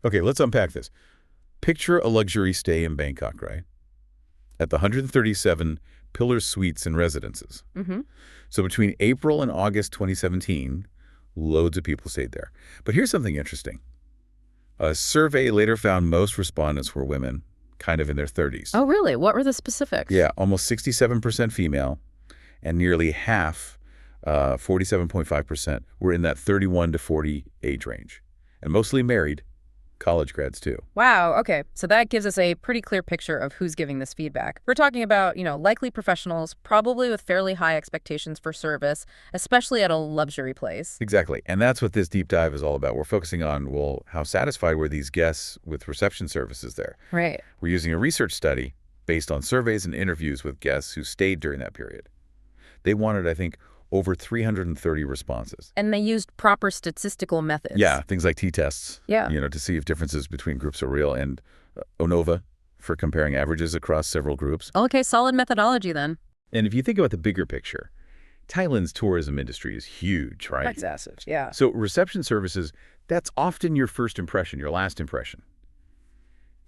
Okay, let's unpack this. Picture a luxury stay in Bangkok, right? At the 137 Pillar Suites and Residences. Mm-hmm. So between April and August 2017, loads of people stayed there. But here's something interesting. A survey later found most respondents were women, kind of in their 30s. Oh, really? What were the specifics? Yeah, almost 67% female, and nearly half, 47.5%, were in that 31 to 40 age range. And mostly married, college grads too. Wow, okay. So that gives us a pretty clear picture of who's giving this feedback. We're talking about, likely professionals, probably with fairly high expectations for service, especially at a luxury place. Exactly. And that's what this deep dive is all about. We're focusing on, well, how satisfied were these guests with reception services there? Right. We're using a research study based on surveys and interviews with guests who stayed during that period. They wanted, I think, over 330 responses. And they used proper statistical methods. Yeah, things like t-tests, Yeah. to see if differences between groups are real, and ANOVA for comparing averages across several groups. Okay, solid methodology then. And if you think about the bigger picture, Thailand's tourism industry is huge, right? That's massive, yeah. So reception services, that's often your first impression, your last impression.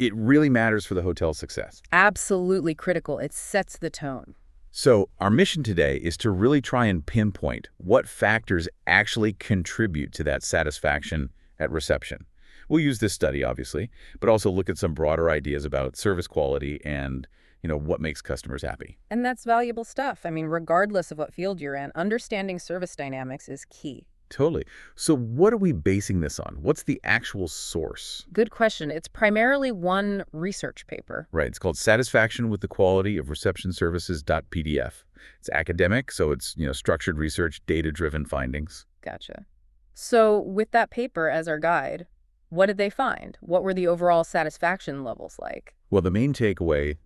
It really matters for the hotel's success. Absolutely critical. It sets the tone. So our mission today is to really try and pinpoint what factors actually contribute to that satisfaction at reception. We'll use this study, obviously, but also look at some broader ideas about service quality and, what makes customers happy. And that's valuable stuff. I mean, regardless of what field you're in, understanding service dynamics is key. Totally. So what are we basing this on? What's the actual source? Good question. It's primarily one research paper. Right. It's called Satisfaction with the Quality of Reception Services.pdf. It's academic, so it's, structured research, data-driven findings. Gotcha. So with that paper as our guide, what did they find? What were the overall satisfaction levels like? Well, the main takeaway,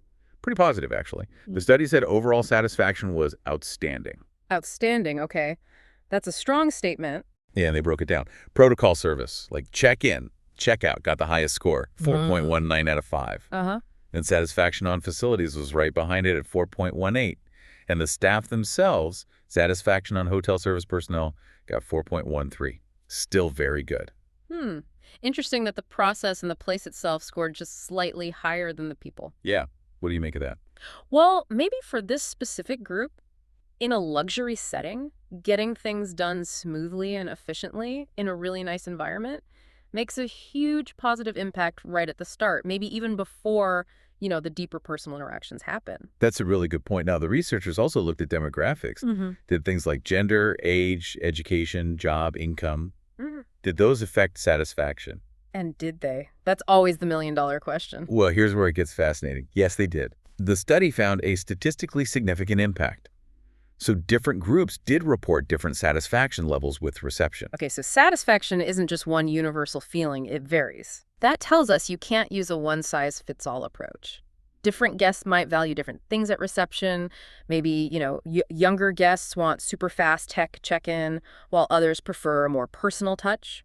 pretty positive, actually. The study said overall satisfaction was outstanding. Outstanding, okay. That's a strong statement. Yeah, and they broke it down. Protocol service, like check-in, check-out, got the highest score, 4.19 out of 5. Uh-huh. And satisfaction on facilities was right behind it at 4.18. And the staff themselves, satisfaction on hotel service personnel, got 4.13. Still very good. Interesting that the process and the place itself scored just slightly higher than the people. Yeah. What do you make of that? Well, maybe for this specific group, in a luxury setting, getting things done smoothly and efficiently in a really nice environment makes a huge positive impact right at the start, maybe even before, the deeper personal interactions happen. That's a really good point. Now, the researchers also looked at demographics, did things like gender, age, education, job, income. Did those affect satisfaction? And did they? That's always the million-dollar question. Well, here's where it gets fascinating. Yes, they did. The study found a statistically significant impact. So different groups did report different satisfaction levels with reception. Okay, so satisfaction isn't just one universal feeling, it varies. That tells us you can't use a one-size-fits-all approach. Different guests might value different things at reception. Maybe, younger guests want super fast tech check-in, while others prefer a more personal touch.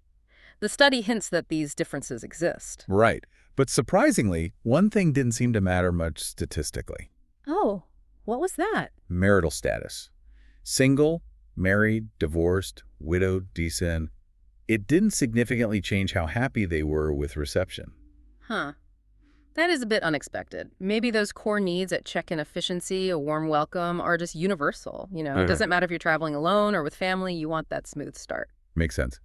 The study hints that these differences exist. Right. But surprisingly, one thing didn't seem to matter much statistically. Oh, what was that? Marital status. Single, married, divorced, widowed, decent. It didn't significantly change how happy they were with reception. Huh. That is a bit unexpected. Maybe those core needs at check-in efficiency, a warm welcome, are just universal. It doesn't matter if you're traveling alone or with family, you want that smooth start. Makes sense.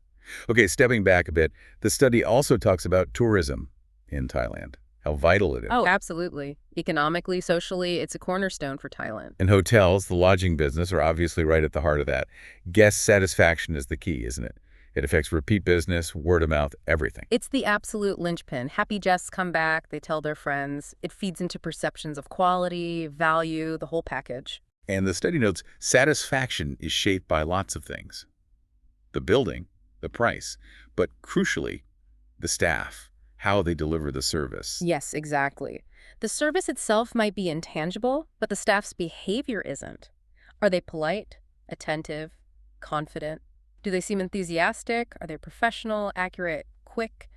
Okay, stepping back a bit, the study also talks about tourism in Thailand, how vital it is. Oh, absolutely. Economically, socially, it's a cornerstone for Thailand. And hotels, the lodging business, are obviously right at the heart of that. Guest satisfaction is the key, isn't it? It affects repeat business, word of mouth, everything. It's the absolute linchpin. Happy guests come back, they tell their friends. It feeds into perceptions of quality, value, the whole package. And the study notes satisfaction is shaped by lots of things. The building, the price, but crucially, the staff, how they deliver the service. Yes, exactly. The service itself might be intangible, but the staff's behavior isn't. Are they polite, attentive, confident? Do they seem enthusiastic? Are they professional, accurate, quick?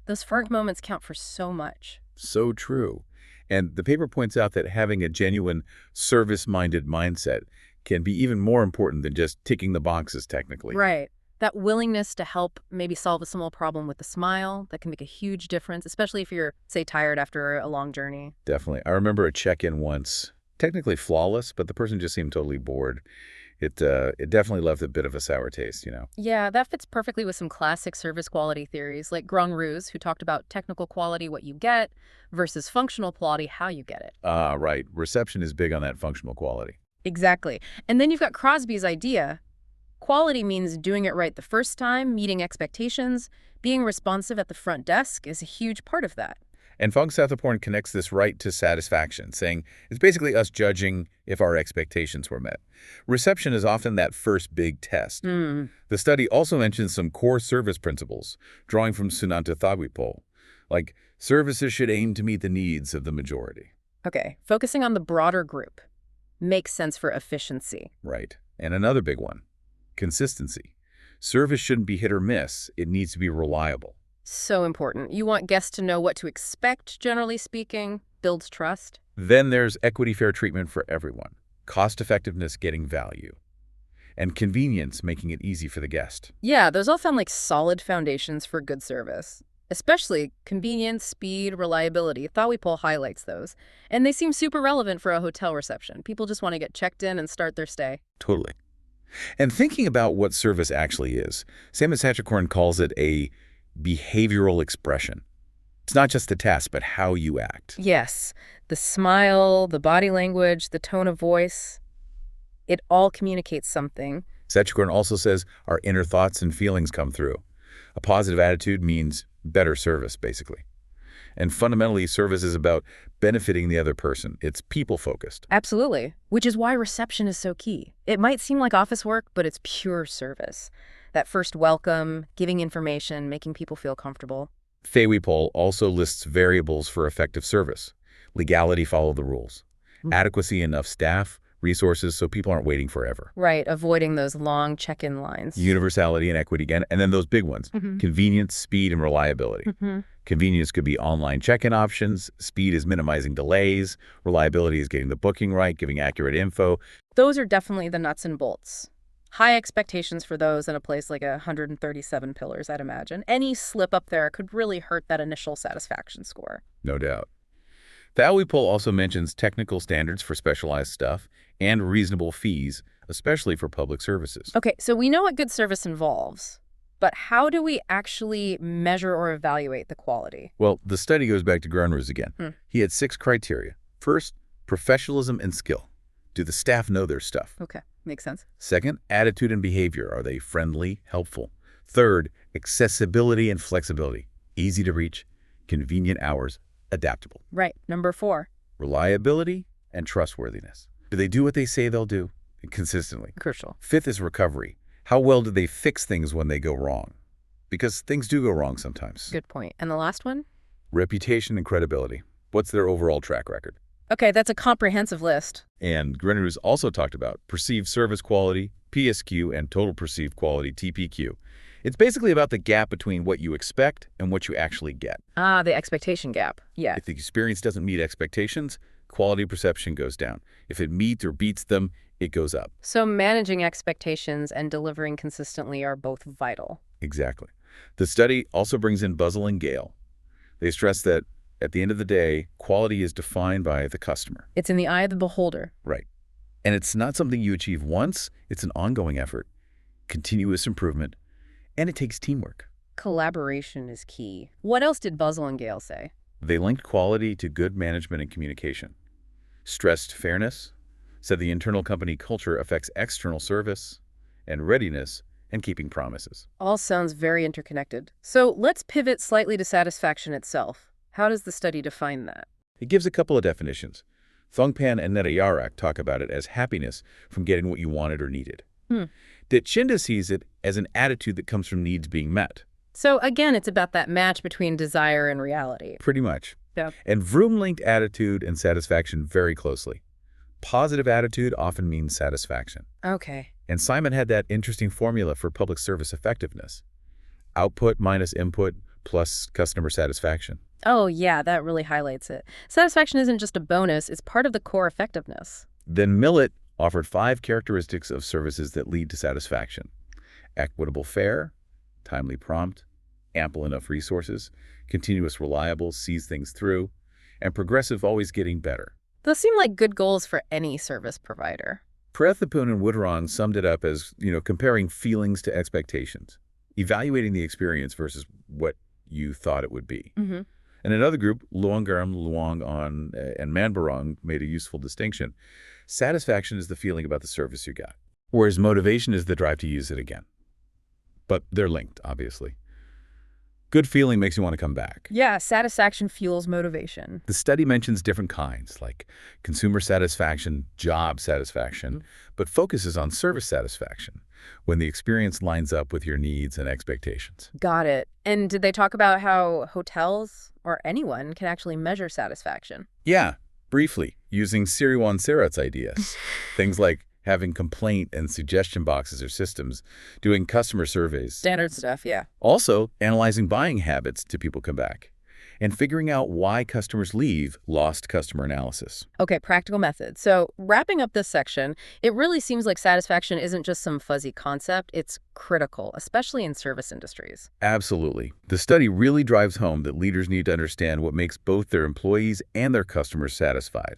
Those first moments count for so much. So true. And the paper points out that having a genuine service-minded mindset can be even more important than just ticking the boxes technically. Right. That willingness to help maybe solve a small problem with a smile, that can make a huge difference, especially if you're, say, tired after a long journey. Definitely. I remember a check-in once, technically flawless, but the person just seemed totally bored. It definitely left a bit of a sour taste, you know. Yeah, that fits perfectly with some classic service quality theories like Grand Ruse, who talked about technical quality, what you get, versus functional quality, how you get it. Right. Reception is big on that functional quality. Exactly. And then you've got Crosby's idea. Quality means doing it right the first time, meeting expectations. Being responsive at the front desk is a huge part of that. And Fong Sathaporn connects this right to satisfaction, saying it's basically us judging if our expectations were met. Reception is often that first big test. Hmm. The study also mentions some core service principles, drawing from Sunanta Thawipol, like services should aim to meet the needs of the majority. Okay, focusing on the broader group makes sense for efficiency. Right. And another big one, consistency. Service shouldn't be hit or miss. It needs to be reliable. So important. You want guests to know what to expect, generally speaking, builds trust. Then there's equity fair treatment for everyone, cost effectiveness getting value, and convenience making it easy for the guest. Yeah, those all sound like solid foundations for good service. Especially convenience, speed, reliability. Thawipol highlights those. And they seem super relevant for a hotel reception. People just want to get checked in and start their stay. Totally. And thinking about what service actually is, Samuel Satchakorn calls it a behavioral expression. It's not just the task, but how you act. Yes, the smile, the body language, the tone of voice, it all communicates something. Satchakorn also says our inner thoughts and feelings come through. A positive attitude means better service, basically. And fundamentally, service is about benefiting the other person. It's people-focused. Absolutely, which is why reception is so key. It might seem like office work, but it's pure service. That first welcome, giving information, making people feel comfortable. Thawipol also lists variables for effective service. Legality, follow the rules. Adequacy, enough staff, resources so people aren't waiting forever. Right, avoiding those long check-in lines. Universality and equity again, and then those big ones. Convenience, speed, and reliability. Convenience could be online check-in options. Speed is minimizing delays. Reliability is getting the booking right, giving accurate info. Those are definitely the nuts and bolts. High expectations for those in a place like 137 Pillars, I'd imagine. Any slip up there could really hurt that initial satisfaction score. No doubt. Thawipol also mentions technical standards for specialized stuff and reasonable fees, especially for public services. Okay, so we know what good service involves, but how do we actually measure or evaluate the quality? Well, the study goes back to Grunrus again. He had 6 criteria. First, professionalism and skill. Do the staff know their stuff? Okay, makes sense. Second, attitude and behavior. Are they friendly, helpful? Third, accessibility and flexibility. Easy to reach, convenient hours, adaptable. Right, number 4. Reliability and trustworthiness. Do they do what they say they'll do? Consistently. Crucial. Fifth is recovery. How well do they fix things when they go wrong? Because things do go wrong sometimes. Good point. And the last one? Reputation and credibility. What's their overall track record? Okay, that's a comprehensive list. And Grunrus also talked about perceived service quality, PSQ, and total perceived quality, TPQ. It's basically about the gap between what you expect and what you actually get. Ah, the expectation gap. Yeah. If the experience doesn't meet expectations, quality perception goes down. If it meets or beats them, it goes up. So managing expectations and delivering consistently are both vital. Exactly. The study also brings in Buzzell and Gale. They stress that at the end of the day, quality is defined by the customer. It's in the eye of the beholder. Right. And it's not something you achieve once. It's an ongoing effort, continuous improvement, and it takes teamwork. Collaboration is key. What else did Buzzell and Gale say? They linked quality to good management and communication, stressed fairness, said the internal company culture affects external service, and readiness and keeping promises. All sounds very interconnected. So let's pivot slightly to satisfaction itself. How does the study define that? It gives a couple of definitions. Thongpan and Netayarak talk about it as happiness from getting what you wanted or needed. Ditchinda sees it as an attitude that comes from needs being met. So again, it's about that match between desire and reality. Pretty much. Yeah. And Vroom linked attitude and satisfaction very closely. Positive attitude often means satisfaction. Okay. And Simon had that interesting formula for public service effectiveness. Output minus input plus customer satisfaction. Oh, yeah, that really highlights it. Satisfaction isn't just a bonus, it's part of the core effectiveness. Then Millett offered 5 characteristics of services that lead to satisfaction. Equitable fare, timely prompt, ample enough resources, continuous reliable, sees things through, and progressive always getting better. Those seem like good goals for any service provider. Prethapun and Woodrong summed it up as, comparing feelings to expectations, evaluating the experience versus what you thought it would be. Hmm. And another group, Luongaram, Luongon, and Manbarong, made a useful distinction. Satisfaction is the feeling about the service you got, whereas motivation is the drive to use it again. But they're linked, obviously. Good feeling makes you want to come back. Yeah, satisfaction fuels motivation. The study mentions different kinds, like consumer satisfaction, job satisfaction, but focuses on service satisfaction, when the experience lines up with your needs and expectations. Got it. And did they talk about how hotels or anyone can actually measure satisfaction? Yeah, briefly, using Siriwan Serat's ideas. Things like having complaint and suggestion boxes or systems, doing customer surveys. Standard stuff, yeah. Also, analyzing buying habits to people come back. And figuring out why customers leave, lost customer analysis. Okay, practical methods. So wrapping up this section, it really seems like satisfaction isn't just some fuzzy concept. It's critical, especially in service industries. Absolutely. The study really drives home that leaders need to understand what makes both their employees and their customers satisfied.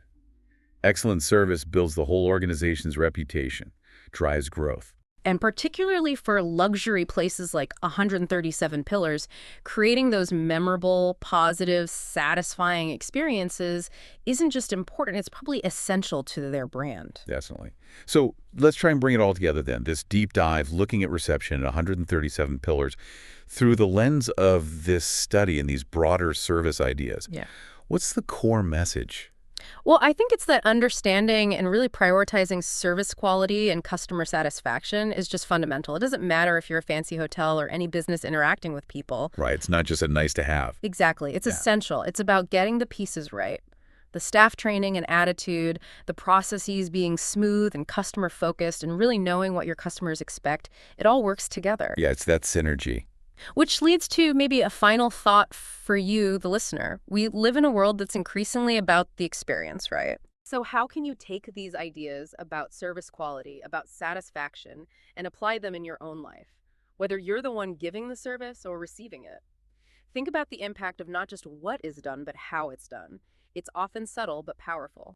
Excellent service builds the whole organization's reputation, drives growth. And particularly for luxury places like 137 Pillars, creating those memorable, positive, satisfying experiences isn't just important, it's probably essential to their brand. Definitely. So let's try and bring it all together then, this deep dive looking at reception at 137 Pillars through the lens of this study and these broader service ideas. Yeah. What's the core message? Well, I think it's that understanding and really prioritizing service quality and customer satisfaction is just fundamental. It doesn't matter if you're a fancy hotel or any business interacting with people. Right, it's not just a nice to have. Exactly. It's essential. It's about getting the pieces right. The staff training and attitude, the processes being smooth and customer focused, and really knowing what your customers expect, it all works together. Yeah, it's that synergy. Which leads to maybe a final thought for you, the listener. We live in a world that's increasingly about the experience, right? So how can you take these ideas about service quality, about satisfaction, and apply them in your own life, whether you're the one giving the service or receiving it? Think about the impact of not just what is done, but how it's done. It's often subtle but powerful.